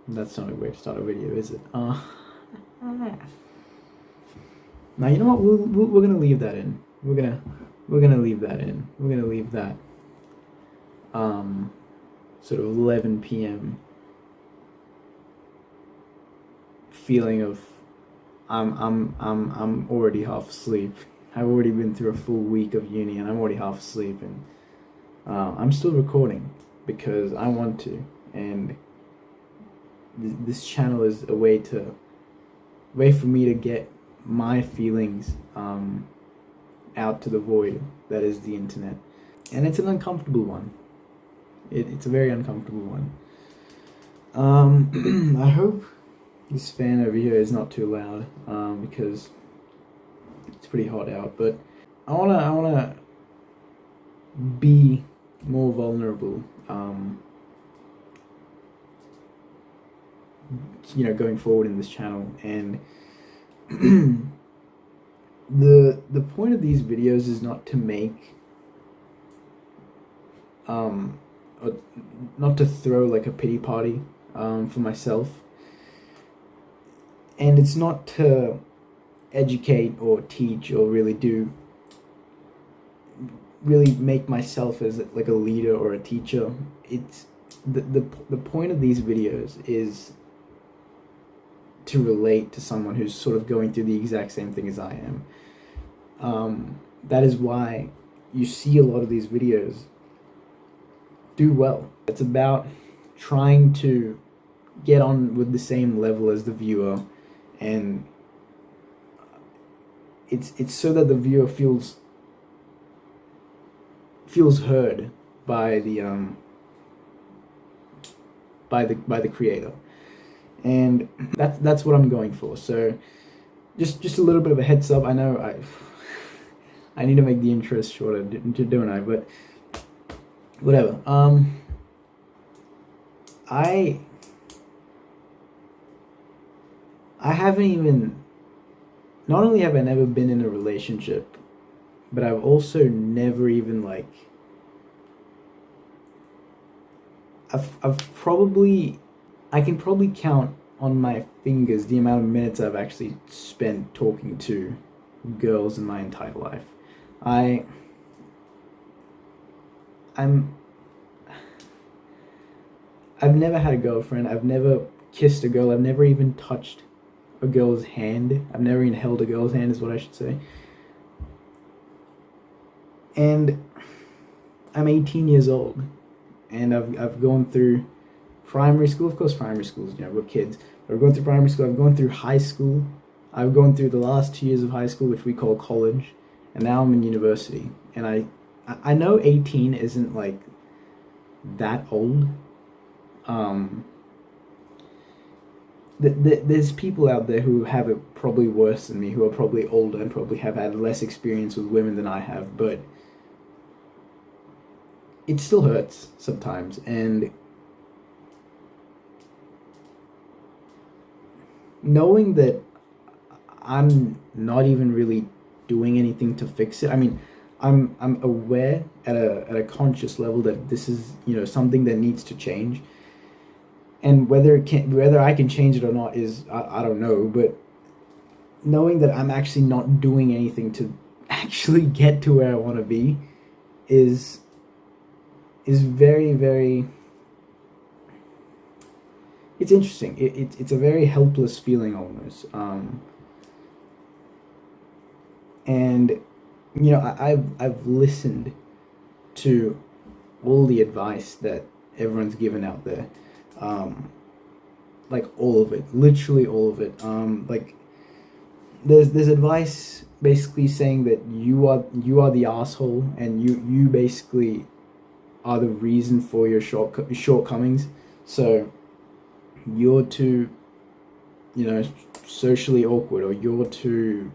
That's not a way to start a video, is it? Now you know what? We're gonna leave that in. We're gonna leave that in. We're gonna leave that. Sort of 11 p.m. feeling of I'm already half asleep. I've already been through a full week of uni and I'm already half asleep, and I'm still recording because I want to, and this channel is a way for me to get my feelings out to the void that is the internet, and it's an uncomfortable one. It's a very uncomfortable one. I hope this fan over here is not too loud because it's pretty hot out, but I wanna be more vulnerable, going forward in this channel. And the point of these videos is not to make or not to throw like a pity party for myself, and it's not to educate or teach or really make myself as like a leader or a teacher. It's the point of these videos is to relate to someone who's sort of going through the exact same thing as I am. That is why you see a lot of these videos do well. It's about trying to get on with the same level as the viewer, and it's so that the viewer feels heard by the creator, and that's what I'm going for. So just a little bit of a heads up. I know I need to make the intros shorter, don't I? But whatever. I haven't even, not only have I never been in a relationship, but I've also never even I can probably count on my fingers the amount of minutes I've actually spent talking to girls in my entire life. I've never had a girlfriend. I've never kissed a girl. I've never even touched a girl's hand. I've never even held a girl's hand, is what I should say. And I'm 18 years old, and I've gone through primary school. Of course, primary schools, we're kids. But I've gone through primary school. I've gone through high school. I've gone through the last 2 years of high school, which we call college, and now I'm in university. And I know 18 isn't like that old. There's people out there who have it probably worse than me, who are probably older and probably have had less experience with women than I have, but it still hurts sometimes. And knowing that I'm not even really doing anything to fix it. I mean, I'm aware at a conscious level that this is something that needs to change, and whether I can change it or not is I don't know. But knowing that I'm actually not doing anything to actually get to where I want to be is very, very, it's interesting. It's a very helpless feeling almost. And I've listened to all the advice that everyone's given out there, like all of it, literally all of it. Like there's advice basically saying that you are the asshole, and you basically are the reason for your shortcomings. So you're too, socially awkward, or you're too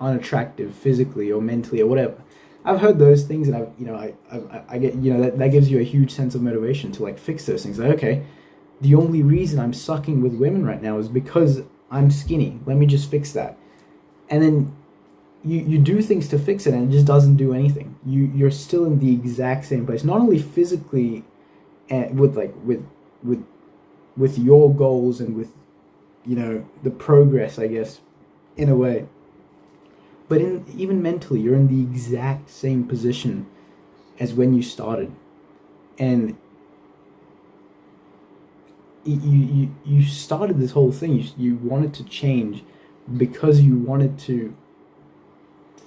unattractive physically or mentally or whatever. I've heard those things, and I get, that gives you a huge sense of motivation to fix those things. Like, okay, the only reason I'm sucking with women right now is because I'm skinny. Let me just fix that. And then you do things to fix it, and it just doesn't do anything. You're still in the exact same place, not only physically and with with your goals and with, you know, the progress, I guess, in a way. But in even mentally, you're in the exact same position as when you started, and you started this whole thing. You wanted to change because you wanted to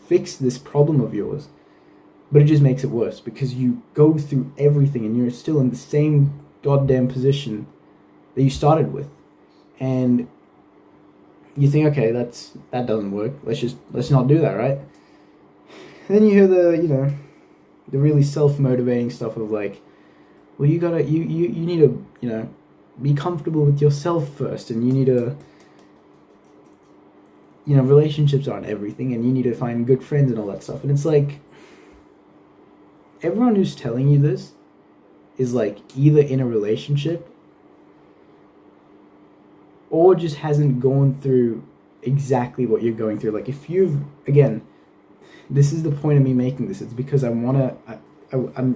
fix this problem of yours, but it just makes it worse because you go through everything and you're still in the same goddamn position that you started with, and you think, okay, that doesn't work. Let's not do that, right? And then you hear the really self-motivating stuff of like, well, you need to, be comfortable with yourself first, and you need to, relationships aren't everything, and you need to find good friends and all that stuff. And it's like, everyone who's telling you this is like either in a relationship or just hasn't gone through exactly what you're going through. Like, if you've, again, this is the point of me making this. It's because I want to,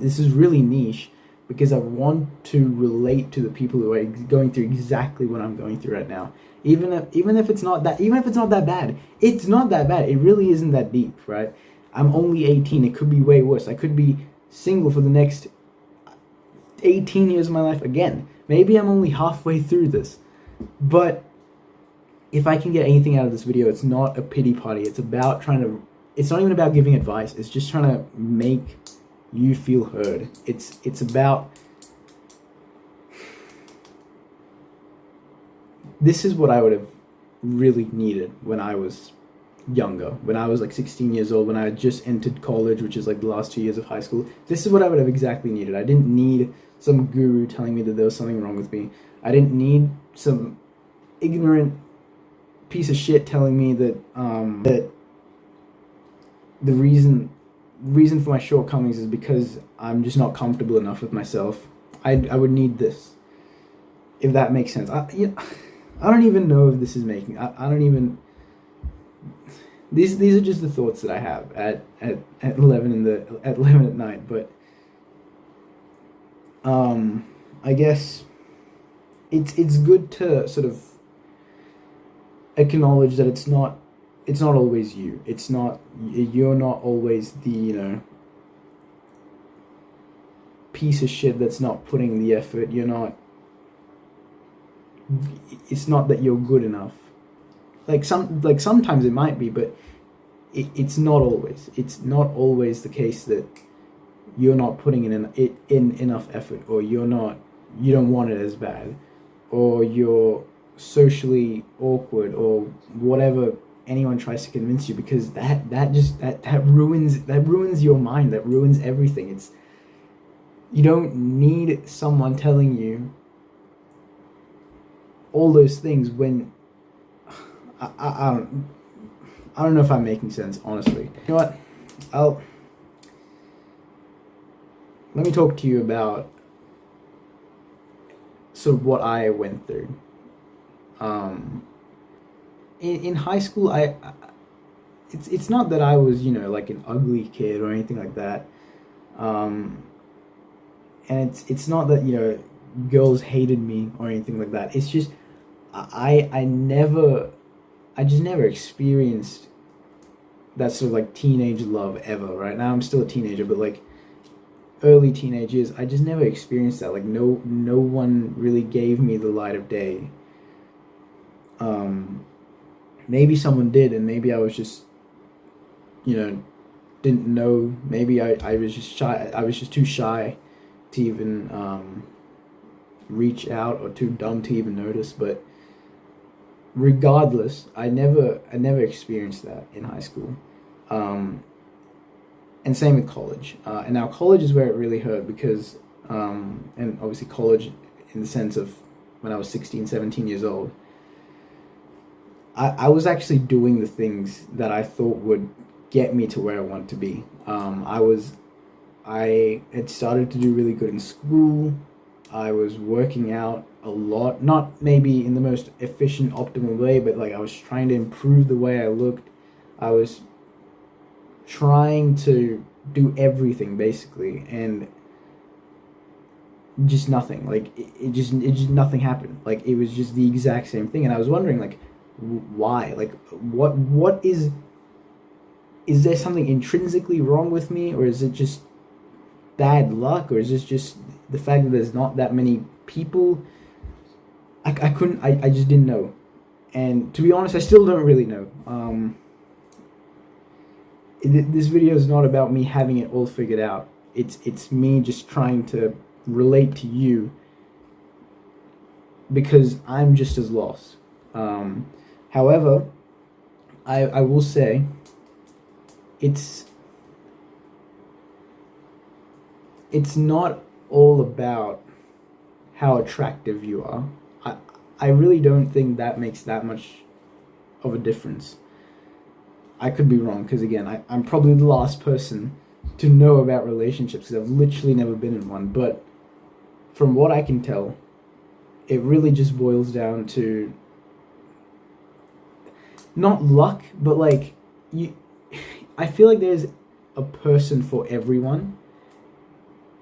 this is really niche, because I want to relate to the people who are going through exactly what I'm going through right now. Even if it's not that bad. It's not that bad. It really isn't that deep, right? I'm only 18. It could be way worse. I could be single for the next 18 years of my life again. Maybe I'm only halfway through this. But if I can get anything out of this video, it's not a pity party. It's about it's not even about giving advice. It's just trying to make you feel heard. It's about, this is what I would have really needed when I was younger, when I was like 16 years old, when I had just entered college, which is like the last 2 years of high school. This is what I would have exactly needed. I didn't need some guru telling me that there was something wrong with me. I didn't need some ignorant piece of shit telling me that that the reason for my shortcomings is because I'm just not comfortable enough with myself. I would need this, if that makes sense. I don't even know if this is making. I don't even. These are just the thoughts that I have at 11 at 11 at night. But I guess it's good to sort of acknowledge that it's not always you. You're not always the piece of shit that's not putting the effort. It's not that you're good enough. Sometimes it might be, but it's not always. It's not always the case that you're not putting in enough effort, or you don't want it as bad, or you're socially awkward, or whatever anyone tries to convince you, because that ruins your mind. That ruins everything. You don't need someone telling you all those things when I don't know if I'm making sense, honestly. You know what? Let me talk to you about sort of what I went through. In high school, it's not that I was like an ugly kid or anything like that, and it's not that girls hated me or anything like that. It's just I just never experienced that sort of like teenage love ever. Right now I'm still a teenager, but like early teenage years, I just never experienced that. Like no one really gave me the light of day. Maybe someone did, and maybe I was just didn't know. Maybe I was just shy. I was just too shy to even reach out, or too dumb to even notice. But regardless, I never experienced that in high school, and same with college. And now college is where it really hurt, because and obviously college in the sense of when I was 16, 17 years old, I was actually doing the things that I thought would get me to where I want to be. I had started to do really good in school. I was working out a lot, not maybe in the most efficient, optimal way, but like I was trying to improve the way I looked. I was trying to do everything basically, and just nothing. Like it just nothing happened. Like it was just the exact same thing, and I was wondering like why? Like what is there something intrinsically wrong with me, or is it just bad luck, or is this just the fact that there's not that many people? I couldn't I just didn't know, and to be honest, I still don't really know. This video is not about me having it all figured out. It's me just trying to relate to you because I'm just as lost. However, I will say it's not all about how attractive you are. I really don't think that makes that much of a difference. I could be wrong, because again, I'm probably the last person to know about relationships because I've literally never been in one. But from what I can tell, it really just boils down to not luck, but like you. I feel like there's a person for everyone,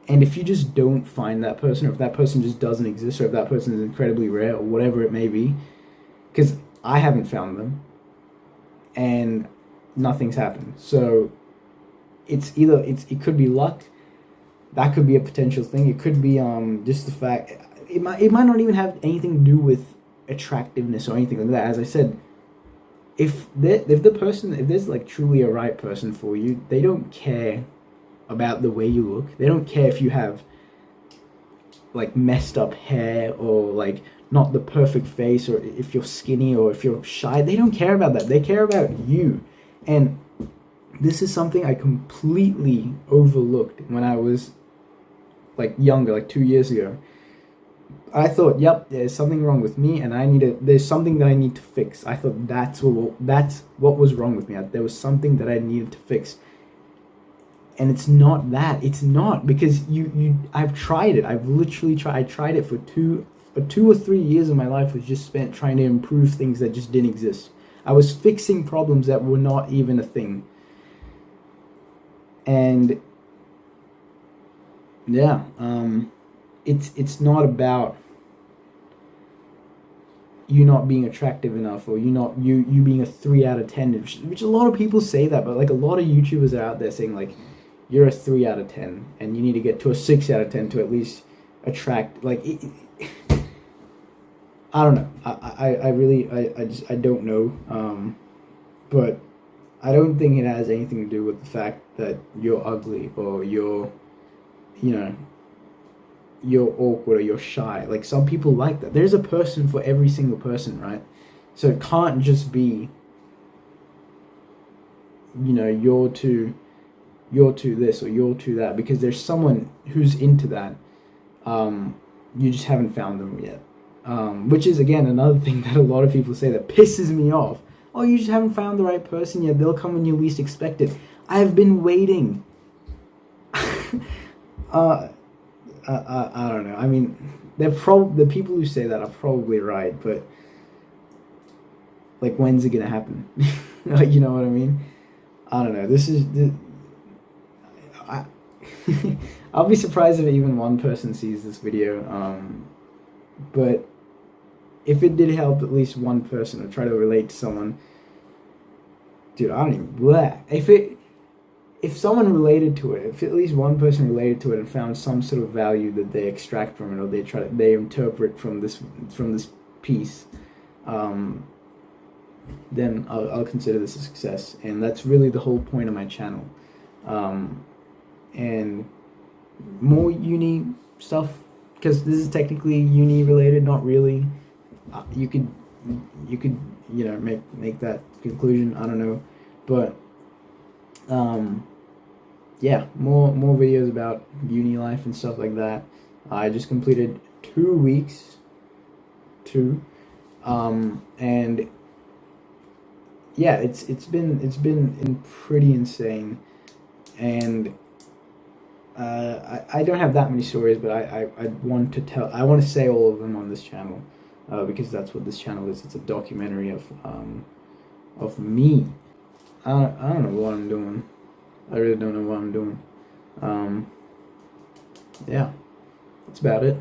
and if you just don't find that person, or if that person just doesn't exist, or if that person is incredibly rare, or whatever it may be, because I haven't found them, and nothing's happened. So it's either it could be luck, that could be a potential thing. It could be just the fact it might not even have anything to do with attractiveness or anything like that. As I said, if there's like truly a right person for you, they don't care about the way you look. They don't care if you have like messed up hair, or like not the perfect face, or if you're skinny, or if you're shy. They don't care about that. They care about you. And this is something I completely overlooked when I was like younger, like 2 years ago. I thought, yep, there's something wrong with me, and there's something that I need to fix. I thought that's what was wrong with me. There was something that I needed to fix. And it's not that. It's not, because I've tried it. I've literally tried. I tried it for 2 or 3 years of my life was just spent trying to improve things that just didn't exist. I was fixing problems that were not even a thing. And yeah, it's not about you not being attractive enough, or you being a 3 out of 10, which a lot of people say that, but like a lot of YouTubers are out there saying like you're a 3 out of 10 and you need to get to a 6 out of 10 to at least attract I don't know. I really I don't know. But I don't think it has anything to do with the fact that you're ugly, or you're awkward, or you're shy. Like, some people like that. There's a person for every single person, right? So it can't just be you're too this, or you're too that, because there's someone who's into that. You just haven't found them yet. Which is, again, another thing that a lot of people say that pisses me off. Oh, you just haven't found the right person yet. They'll come when you least expect it. I've been waiting. I don't know. I mean, the people who say that are probably right, but like, when's it gonna happen? Like, you know what I mean? I don't know. I I'll be surprised if even one person sees this video. But if it did help at least one person, or try to relate to someone, dude, I don't even blah. If someone related to it, if at least one person related to it and found some sort of value that they extract from it, or they interpret from this piece, then I'll consider this a success. And that's really the whole point of my channel. And more uni stuff, because this is technically uni related, not really. You could make that conclusion. I don't know, but yeah, more videos about uni life and stuff like that. I just completed 2 weeks, and yeah, it's been pretty insane, and I don't have that many stories, but I want to say all of them on this channel, because that's what this channel is. It's a documentary of me. I don't know what I'm doing. I really don't know what I'm doing. Yeah. That's about it.